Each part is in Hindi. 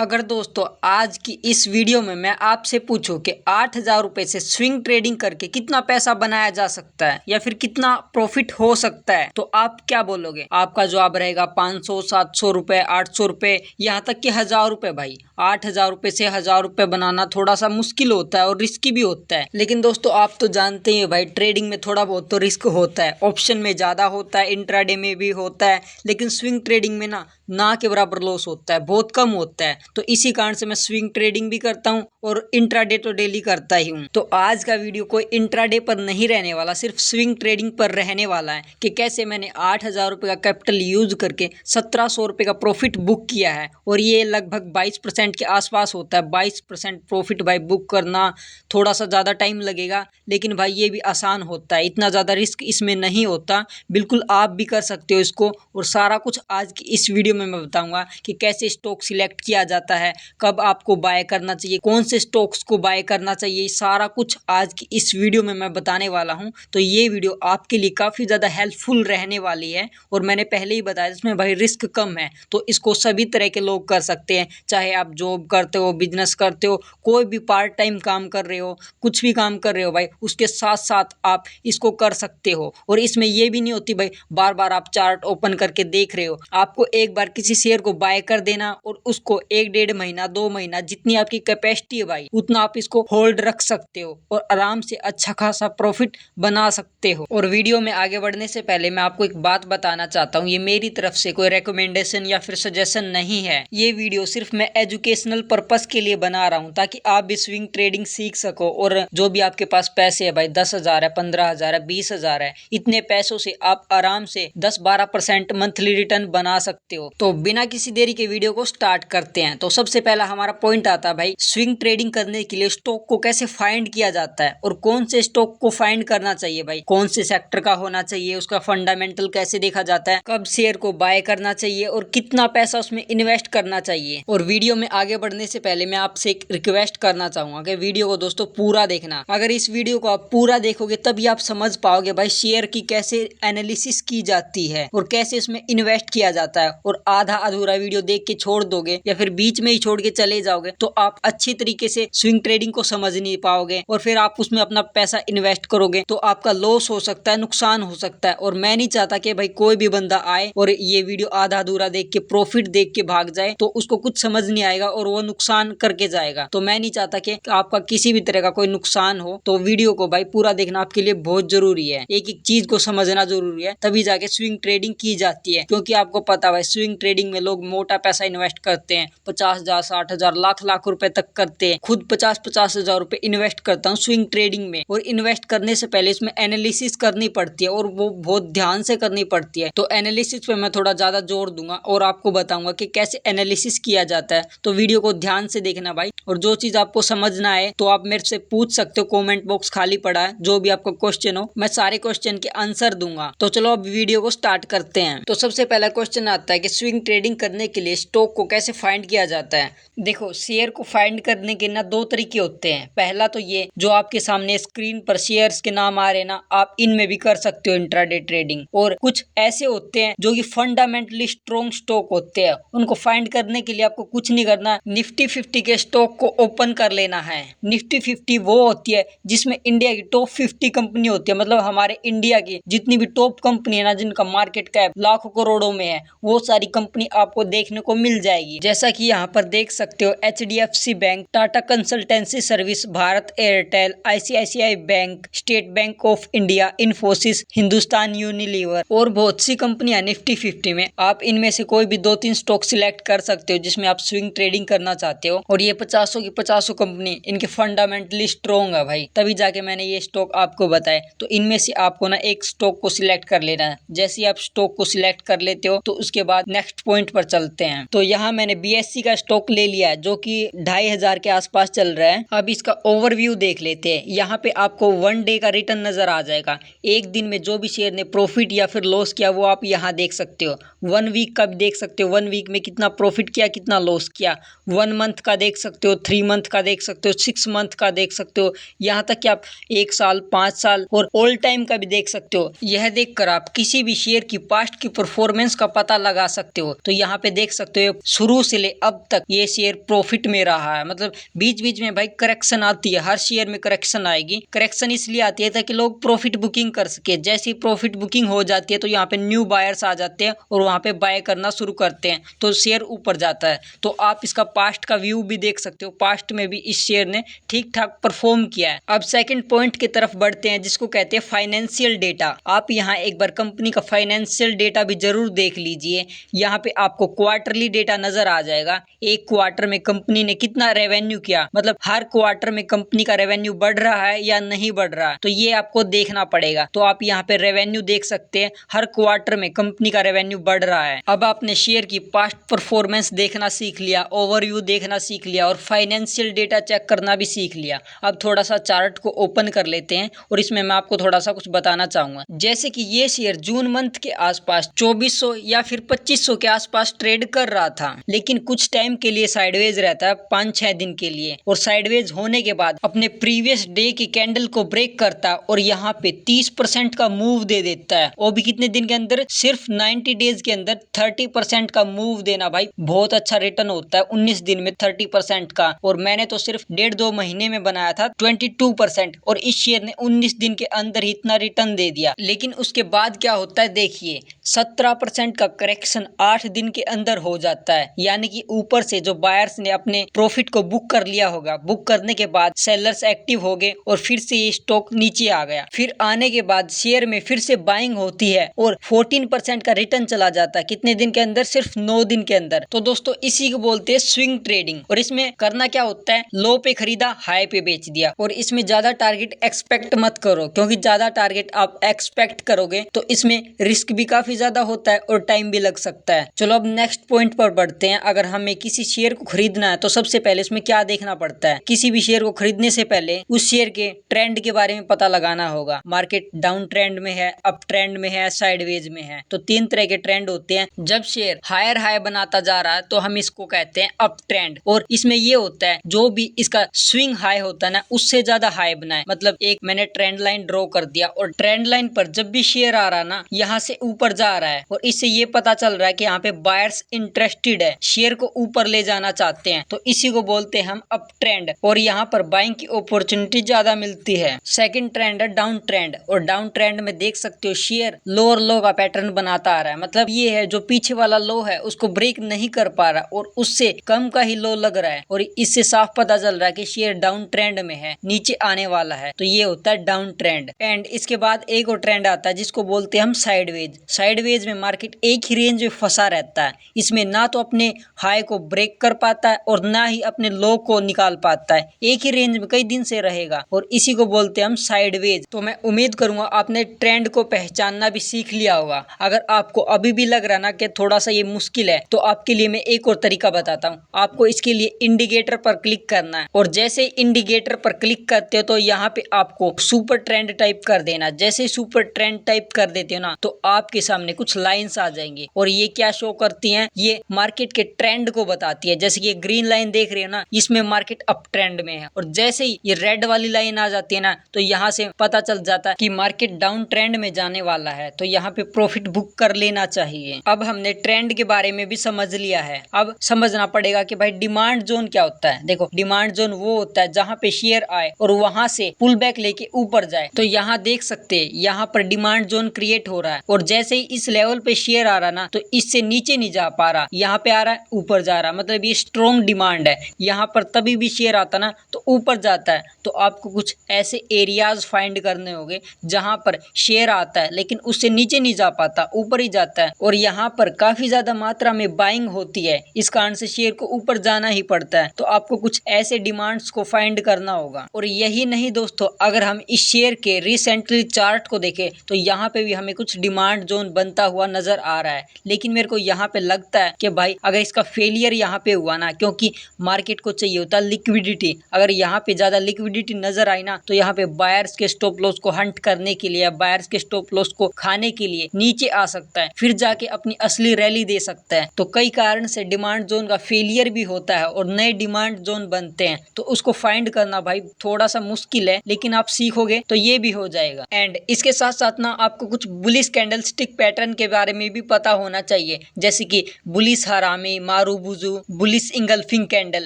अगर दोस्तों आज की इस वीडियो में मैं आपसे पूछूं कि 8,000 रुपये से स्विंग ट्रेडिंग करके कितना पैसा बनाया जा सकता है या फिर कितना प्रॉफिट हो सकता है, तो आप क्या बोलोगे? आपका जवाब रहेगा 500, 700 रुपये, 800 रुपये, यहाँ तक कि 1,000 रुपये। भाई 8,000 रुपये से 1,000 रुपये बनाना थोड़ा सा मुश्किल होता है और रिस्की भी होता है। लेकिन दोस्तों आप तो जानते ही भाई, ट्रेडिंग में थोड़ा बहुत तो रिस्क होता है। ऑप्शन में ज़्यादा होता है, इंट्राडे में भी होता है, लेकिन स्विंग ट्रेडिंग में ना के बराबर लॉस होता है, बहुत कम होता है। तो इसी कारण से मैं स्विंग ट्रेडिंग भी करता हूँ और इंट्राडे तो डेली करता ही हूँ। तो आज का वीडियो कोई इंट्राडे पर नहीं रहने वाला, सिर्फ स्विंग ट्रेडिंग पर रहने वाला है कि कैसे मैंने 8,000 रुपये का कैपिटल यूज करके 1,700 रुपये का प्रॉफिट बुक किया है। और ये लगभग 22% के आसपास होता है। 22% प्रॉफिट भाई बुक करना थोड़ा सा ज़्यादा टाइम लगेगा, लेकिन भाई ये भी आसान होता है, इतना ज़्यादा रिस्क इसमें नहीं होता। बिल्कुल आप भी कर सकते हो इसको। और सारा कुछ आज की इस वीडियो में मैं बताऊंगा कि कैसे स्टॉक सिलेक्ट किया जाता है, कब आपको बाय करना चाहिए, कौन से स्टॉक्स को बाय करना चाहिए, सारा कुछ आज की इस वीडियो में मैं बताने वाला हूं। तो ये वीडियो आपके लिए काफ़ी ज़्यादा हेल्पफुल रहने वाली है। और मैंने पहले ही बताया इसमें भाई रिस्क कम है, तो इसको सभी तरह के लोग कर सकते हैं। चाहे आप जॉब करते हो, बिजनेस करते हो, कोई भी पार्ट टाइम काम कर रहे हो, कुछ भी काम कर रहे हो भाई, उसके साथ साथ आप इसको कर सकते हो। और इसमें ये भी नहीं होती भाई बार बार आप चार्ट ओपन करके देख रहे हो। आपको एक बार किसी शेयर को बाय कर देना और उसको 1-1.5 महीना 2 महीना जितनी आपकी कैपेसिटी है भाई, उतना आप इसको होल्ड रख सकते हो और आराम से अच्छा खासा प्रॉफिट बना सकते हो। और वीडियो में आगे बढ़ने से पहले मैं आपको एक बात बताना चाहता हूँ, ये मेरी तरफ से कोई रिकमेंडेशन या फिर सजेशन नहीं है। ये वीडियो सिर्फ मैं एजुकेशनल पर्पस के लिए बना रहा हूँ, ताकि आप भी स्विंग ट्रेडिंग सीख सको। और जो भी आपके पास पैसे है भाई, 10,000 है, 15,000 है, 20,000 है, इतने पैसों से आप आराम से 10-12% मंथली रिटर्न बना सकते हो। तो बिना किसी देरी के वीडियो को स्टार्ट करते हैं। तो सबसे पहला हमारा पॉइंट आता है भाई, स्विंग ट्रेडिंग करने के लिए स्टॉक को कैसे फाइंड किया जाता है और कौन से स्टॉक को फाइंड करना चाहिए भाई, कौन से सेक्टर का होना चाहिए, उसका फंडामेंटल कैसे देखा जाता है, कब शेयर को बाय करना चाहिए और कितना पैसा उसमें इन्वेस्ट करना चाहिए। और वीडियो में आगे बढ़ने से पहले मैं आपसे एक रिक्वेस्ट करना चाहूंगा कि वीडियो को दोस्तों पूरा देखना। अगर इस वीडियो को आप पूरा देखोगे तभी आप समझ पाओगे भाई शेयर की कैसे एनालिसिस की जाती है और कैसे इसमें इन्वेस्ट किया जाता है। और आधा अधूरा वीडियो देख के छोड़ दोगे या फिर बीच में ही छोड़ के चले जाओगे तो आप अच्छी तरीके से स्विंग ट्रेडिंग को समझ नहीं पाओगे और फिर आप उसमें अपना पैसा इन्वेस्ट करोगे तो आपका लॉस हो सकता है, नुकसान हो सकता है। और मैं नहीं चाहता कि भाई कोई भी बंदा आए और ये वीडियो आधा अधूरा देख के प्रॉफिट देख के भाग जाए, तो उसको कुछ समझ नहीं आएगा और वो नुकसान करके जाएगा। तो मैं नहीं चाहता कि आपका किसी भी तरह का कोई नुकसान हो। तो वीडियो को भाई पूरा देखना आपके लिए बहुत जरूरी है, एक एक चीज को समझना जरूरी है, तभी जाके स्विंग ट्रेडिंग की जाती है। क्योंकि आपको पता है स्विंग ट्रेडिंग में लोग मोटा पैसा इन्वेस्ट करते हैं, 50,000, 60,000, लाख रुपए तक करते हैं। खुद 50-50 हजार रुपए इन्वेस्ट करता हूँ स्विंग ट्रेडिंग में। और इन्वेस्ट करने से पहले इसमें एनालिसिस करनी पड़ती है और वो बहुत ध्यान से करनी पड़ती है। तो एनालिसिस पे मैं थोड़ा ज्यादा जोर दूंगा और आपको बताऊंगा कि कैसे एनालिसिस किया जाता है। तो वीडियो को ध्यान से देखना भाई, और जो चीज आपको समझना है तो आप मेरे से पूछ सकते हो, कॉमेंट बॉक्स खाली पड़ा है, जो भी आपका क्वेश्चन हो मैं सारे क्वेश्चन के आंसर दूंगा। तो चलो अब वीडियो को स्टार्ट करते हैं। तो सबसे पहला क्वेश्चन आता है कि स्विंग ट्रेडिंग करने के लिए स्टॉक को कैसे फाइंड किया जाता है। देखो, शेयर को फाइंड करने के ना 2 तरीके होते हैं। पहला तो ये जो आपके सामने स्क्रीन पर शेयर्स के नाम आ रहे हैं ना, आप इनमें भी कर सकते हो इंट्राडे ट्रेडिंग। और कुछ ऐसे होते हैं जो कि फंडामेंटली स्ट्रॉन्ग स्टॉक होते हैं, उनको फाइंड करने के लिए आपको कुछ नहीं करना, निफ्टी 50 के स्टॉक को ओपन कर लेना है। निफ्टी 50 वो होती है जिसमें इंडिया की टॉप 50 कंपनी होती है, मतलब हमारे इंडिया की जितनी भी टॉप कंपनी है ना, जिनका मार्केट कैप लाखों करोड़ों में है, वो सारी कंपनी आपको देखने को मिल जाएगी। जैसा कि यहाँ पर देख सकते हो, HDFC bank, Tata consultancy service, Bharat Airtel, ICICI bank, state bank of India, Infosys, Hindustan Unilever और बहुत सी कंपनियां निफ्टी 50 में। आप इनमें से कोई भी 2-3 स्टॉक सिलेक्ट कर सकते हो जिसमें आप स्विंग ट्रेडिंग करना चाहते हो। और ये 50 की 50 कंपनी इनके फंडामेंटली स्ट्रॉन्ग है भाई, तभी जाके मैंने ये स्टॉक आपको बताए। तो इनमें से आपको ना एक स्टॉक को सिलेक्ट कर लेना है। जैसे ही आप स्टॉक को सिलेक्ट कर लेते हो तो उसके बाद नेक्स्ट पॉइंट पर चलते हैं। तो यहाँ मैंने BSE का स्टॉक ले लिया है जो कि 2,500 के आसपास चल रहा है। अब इसका ओवरव्यू देख लेते हैं। यहाँ पे आपको 1 डे का रिटर्न नजर आ जाएगा। एक दिन में जो भी शेयर ने प्रॉफिट या फिर लॉस किया वो आप यहाँ देख सकते हो। 1 वीक का भी देख सकते हो, 1 वीक में कितना प्रॉफिट किया, कितना लॉस किया। 1 मंथ का देख सकते हो, 3 मंथ का देख सकते हो, 6 मंथ का देख सकते हो, यहाँ तक कि आप 1 साल, 5 साल और ऑल टाइम का भी देख सकते हो। यह देखकर आप किसी भी शेयर की पास्ट की परफॉर्मेंस का पता लगा सकते हो। तो यहाँ पे देख सकते हो शुरू से ले अब तक ये शेयर प्रॉफिट में रहा है। मतलब बीच बीच में भाई करेक्शन आती है, हर शेयर में करेक्शन आएगी। करेक्शन इसलिए आती है ताकि लोग प्रॉफिट बुकिंग कर सके। जैसी प्रॉफिट बुकिंग हो जाती है तो यहाँ पे न्यू बायर्स आ जाते हैं और वहां पे बाय करना शुरू करते हैं, तो शेयर ऊपर जाता है। तो आप इसका पास्ट का व्यू भी देख सकते हो, पास्ट में भी इस शेयर ने ठीक ठाक परफॉर्म किया है। अब सेकंड पॉइंट की तरफ बढ़ते हैं, जिसको कहते हैं फाइनेंशियल डेटा। आप यहाँ एक बार कंपनी का फाइनेंशियल डेटा भी जरूर देख लीजिए। यहाँ पे आपको क्वार्टरली डेटा नजर आ जाएगा, एक क्वार्टर में कंपनी ने कितना रेवेन्यू किया, मतलब हर क्वार्टर में कंपनी का रेवेन्यू बढ़ रहा है या नहीं बढ़ रहा है, तो ये आपको देखना पड़ेगा। तो आप यहाँ पे रेवेन्यू देख सकते हैं, हर क्वार्टर में कंपनी का रेवेन्यू बढ़ रहा है। अब आपने शेयर की पास्ट परफॉर्मेंस देखना सीख लिया, ओवरव्यू देखना सीख लिया और फाइनेंशियल डेटा चेक करना भी सीख लिया। अब थोड़ा सा चार्ट को ओपन कर लेते हैं और इसमें मैं आपको थोड़ा सा कुछ बताना चाहूंगा। जैसे कि ये शेयर जून मंथ के आसपास 2400 या फिर 2500 के आसपास ट्रेड कर रहा था, लेकिन कुछ टाइम के लिए साइडवेज रहता है, 5-6 दिन के लिए, और साइडवेज होने के बाद अपने प्रीवियस डे की कैंडल को ब्रेक करता है और यहाँ पे 30% का मूव दे देता है। वो भी कितने दिन के अंदर, सिर्फ 90 डेज के अंदर 30% का मूव देना भाई बहुत अच्छा रिटर्न होता है 19 दिन में 30% का। और मैंने तो सिर्फ 1.5-2 महीने में बनाया था 22% और इस शेयर ने 19 दिन के अंदर ही इतना रिटर्न दे दिया। लेकिन उसके बाद क्या होता है देखिए, 17% का करेक्शन 8 दिन के अंदर हो जाता है। यानी कि ऊपर से जो बायर्स ने अपने प्रॉफिट को बुक कर लिया होगा, बुक करने के बाद सेलर्स एक्टिव हो गए और फिर से ये स्टॉक नीचे आ गया। फिर आने के बाद शेयर में फिर से बाइंग होती है और 14% का रिटर्न चला जाता है। कितने दिन के अंदर, सिर्फ 9 दिन के अंदर। तो दोस्तों इसी को बोलते हैं स्विंग ट्रेडिंग। और इसमें करना क्या होता है, लो पे खरीदा, हाई पे बेच दिया। और इसमें ज्यादा टारगेट एक्सपेक्ट मत करो, क्योंकि ज्यादा टारगेट आप एक्सपेक्ट करोगे तो इसमें रिस्क भी काफी ज्यादा होता है और टाइम भी लग सकता है। चलो अब नेक्स्ट पॉइंट पर बढ़ते हैं। अगर हमें किसी शेयर को खरीदना है तो सबसे पहले इसमें क्या देखना पड़ता है, किसी भी शेयर को खरीदने से पहले उस शेयर के ट्रेंड के बारे में पता लगाना होगा। मार्केट डाउन ट्रेंड में है, अप ट्रेंड में है, साइडवेज में है। तो 3 तरह के ट्रेंड होते हैं। जब शेयर हायर हाई बनाता जा रहा है तो हम इसको कहते हैं अप ट्रेंड। और इसमें ये होता है जो भी इसका स्विंग हाई होता है ना, उससे ज्यादा हाई बनाए। मतलब एक मैंने ट्रेंड लाइन ड्रॉ कर दिया और ट्रेंड लाइन पर जब भी शेयर आ रहा ना, यहाँ से ऊपर जा रहा है और इससे ये पता चल रहा है कि यहाँ पे बायर्स इंटरेस्टेड है, शेयर को ऊपर ले जाना चाहते हैं, तो इसी को बोलते हैं हम अप ट्रेंड और यहाँ पर बाइंग की अपॉर्चुनिटी ज्यादा मिलती है। सेकंड ट्रेंड है डाउन ट्रेंड। और डाउन ट्रेंड में देख सकते हो शेयर लोअर लो का पैटर्न बनाता आ रहा है। मतलब ये है जो पीछे वाला लो है उसको ब्रेक नहीं कर पा रहा और उससे कम का ही लो लग रहा है और इससे साफ पता चल रहा है कि शेयर डाउन ट्रेंड में है, नीचे आने वाला है। तो ये होता है डाउन ट्रेंड। एंड इसके बाद एक और ट्रेंड आता है जिसको बोलते हैं हम साइडवेज। साइडवेज में मार्केट एक ही रेंज में फंसा रहता है। इसमें ना तो अपने हाई को ब्रेक कर पाता है और ना ही अपने लो को निकाल पाता है, एक ही रेंज में कई दिन से रहेगा और इसी को बोलते हैं हम साइडवेज। तो मैं उम्मीद करूंगा आपने ट्रेंड को पहचानना भी सीख लिया होगा। अगर आपको अभी भी लग रहा ना कि थोड़ा सा ये मुश्किल है, तो आपके लिए मैं एक और तरीका बताता हूँ। आपको इसके लिए इंडिकेटर पर क्लिक करना है और जैसे इंडिकेटर पर क्लिक करते हो तो यहाँ पे आपको सुपर ट्रेंड टाइप कर देना। जैसे सुपर ट्रेंड टाइप कर देते हो ना, तो आपके सामने कुछ लाइंस आ जाएंगी और ये क्या शो करती हैं, ये मार्केट के ट्रेंड को बताती है। जैसे कि ये ग्रीन लाइन देख रहे हो ना, इसमें मार्केट अप ट्रेंड में है और जैसे ही ये रेड वाली लाइन आ जाती है ना, तो यहाँ से पता चल जाता है कि मार्केट डाउन ट्रेंड में जाने वाला है। तो यहाँ पे प्रॉफिट बुक कर लेना चाहिए। अब हमने ट्रेंड के बारे में भी समझ लिया है, अब समझना पड़ेगा कि भाई डिमांड जोन क्या होता है। देखो डिमांड जोन वो होता है जहाँ पे शेयर आए और वहां से पुल बैक लेके ऊपर जाए। तो यहाँ देख सकते हैं यहाँ पर डिमांड जोन क्रिएट हो रहा है और जैसे ही इस लेवल पे शेयर आ रहा ना, तो इससे नीचे नहीं जा पा रहा, यहाँ पे आ रहा है ऊपर जा रहा, मतलब ये स्ट्रॉन्ग डिमांड है। यहाँ पर तभी भी शेयर आता ना तो ऊपर जाता है। तो आपको कुछ ऐसे एरियाज फाइंड करने होंगे जहां पर शेयर आता है लेकिन उससे नीचे नहीं जा पाता, ऊपर ही जाता है और यहाँ पर काफी ज्यादा मात्रा में बाइंग होती है, इस कारण से शेयर को ऊपर जाना ही पड़ता है। तो आपको कुछ ऐसे डिमांड्स को फाइंड करना होगा। और यही नहीं दोस्तों, अगर हम इस शेयर के रिसेंटली चार्ट को देखें तो यहाँ पे भी हमें कुछ डिमांड जोन बनता हुआ नजर आ रहा है, लेकिन मेरे को यहाँ पे लगता है कि भाई अगर इसका फेलियर यहाँ पे हुआ ना, क्योंकि मार्केट को चाहिए होता है लिक्विडिटी, अगर यहाँ पे ज्यादा लिक्विडिटी नजर आई ना तो यहाँ पे बायर्स के स्टॉप लॉस को हंट करने के लिए, बायर्स के स्टॉप लॉस को खाने के लिए नीचे आ सकता है, फिर जाके अपनी असली रैली दे सकता है। तो कई कारण से डिमांड जोन का फेलियर भी होता है और नए डिमांड जोन बनते हैं, तो उसको फाइंड करना भाई थोड़ा सा मुश्किल है, लेकिन आप सीखोगे तो ये भी हो जाएगा। एंड इसके साथ साथ ना आपको कुछ बुलिश कैंडलस्टिक पैटर्न के बारे में भी पता होना चाहिए, जैसे कि बुलिश हरामी, marubozu, bullish engulfing candle,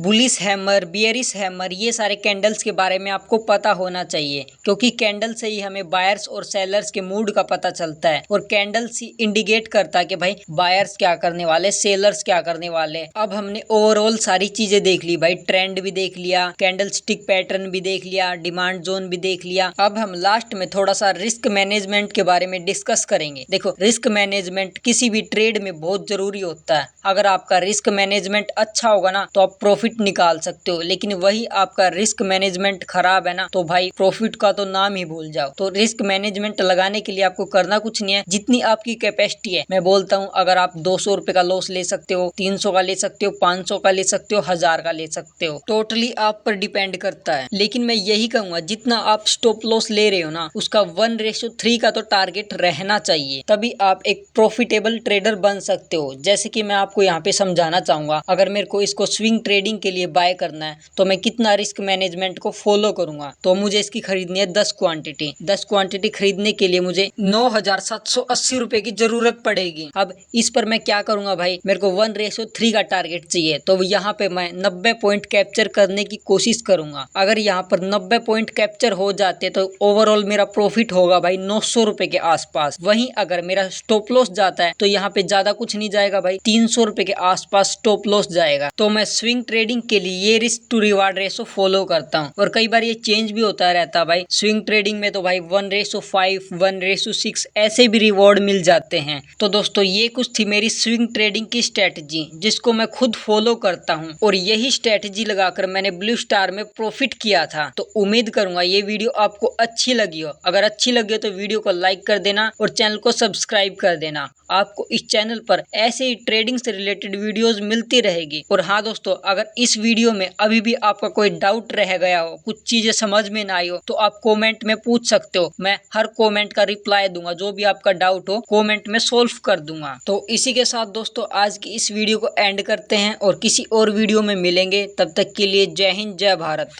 bullish hammer, bearish hammer, ये सारे कैंडल्स के बारे में आपको पता होना चाहिए, क्योंकि कैंडल से ही हमें बायर्स और सेलर्स के मूड का पता चलता है और कैंडल्स ही इंडिकेट करता है कि भाई बायर्स क्या करने वाले, सेलर्स क्या करने वाले। अब हमने ओवरऑल सारी चीजें देख ली भाई, ट्रेंड भी देख लिया, कैंडलस्टिक पैटर्न भी देख लिया, डिमांड जोन भी देख लिया। अब हम लास्ट में थोड़ा सा रिस्क मैनेजमेंट के बारे में डिस्कस करेंगे। देखो, रिस्क मैनेजमेंट किसी भी ट्रेड में बहुत जरूरी होता है। अगर आपका रिस्क मैनेजमेंट अच्छा होगा ना तो आप प्रॉफिट निकाल सकते हो, लेकिन वही आपका रिस्क मैनेजमेंट खराब है ना तो भाई प्रॉफिट का तो नाम ही भूल जाओ। तो रिस्क मैनेजमेंट लगाने के लिए आपको करना कुछ नहीं है, जितनी आपकी कैपेसिटी है। मैं बोलता हूँ अगर आप 200 रुपए का लॉस ले सकते हो, 300 का ले सकते हो, 500 का ले सकते हो, 1000 का ले सकते हो, टोटली आप पर डिपेंड करता है। लेकिन मैं यही कहूंगा जितना आप स्टॉप लॉस ले रहे हो ना उसका 1:3 का तो टारगेट रहना चाहिए, तभी आप एक प्रॉफिटेबल ट्रेडर बन सकते हो। जैसे कि मैं आपको यहाँ पे समझाना चाहूंगा, अगर मेरे को इसको स्विंग ट्रेडिंग के लिए बाय करना है तो मैं कितना रिस्क मैनेजमेंट को फॉलो करूंगा। तो मुझे इसकी खरीदनी है 10 क्वांटिटी। 10 क्वांटिटी खरीदने के लिए मुझे 9,780 रुपए की जरूरत पड़ेगी। अब इस पर मैं क्या करूंगा भाई, मेरे को 1:3 का टारगेट चाहिए, तो यहाँ पे मैं 90 पॉइंट कैप्चर करने की कोशिश करूंगा। अगर यहाँ पर 90 पॉइंट कैप्चर हो जाते तो ओवरऑल मेरा प्रॉफिट होगा भाई 900 रुपए के आसपास। वहीं अगर मेरा स्टॉप लॉस जाता है तो यहाँ पे ज्यादा कुछ नहीं जाएगा भाई, 300 रुपए के आसपास स्टॉप लॉस जाएगा। तो मैं स्विंग ट्रेडिंग के लिए ये risk to reward ratio follow करता हूँ, और कई बार ये चेंज भी होता रहता है भाई। स्विंग ट्रेडिंग में तो भाई 1:5, 1:6 ऐसे भी रिवॉर्ड मिल जाते हैं। तो दोस्तों ये कुछ थी मेरी स्विंग ट्रेडिंग की स्ट्रेटजी, जिसको मैं खुद फॉलो करता हूँ, और यही स्ट्रेटजी लगाकर मैंने ब्लू स्टार में प्रॉफिट किया था। तो उम्मीद करूंगा ये वीडियो आपको अच्छी लगी हो। अगर अच्छी लगी हो तो वीडियो को लाइक कर देना और चैनल को सब्सक्राइब कर देना। आपको इस चैनल पर ऐसे ही ट्रेडिंग से रिलेटेड वीडियोस मिलती रहेगी। और हाँ दोस्तों, अगर इस वीडियो में अभी भी आपका कोई डाउट रह गया हो, कुछ चीजें समझ में ना आई हो, तो आप कमेंट में पूछ सकते हो। मैं हर कमेंट का रिप्लाई दूंगा, जो भी आपका डाउट हो कमेंट में सोल्व कर दूंगा। तो इसी के साथ दोस्तों आज की इस वीडियो को एंड करते हैं और किसी और वीडियो में मिलेंगे। तब तक के लिए जय हिंद, जय भारत।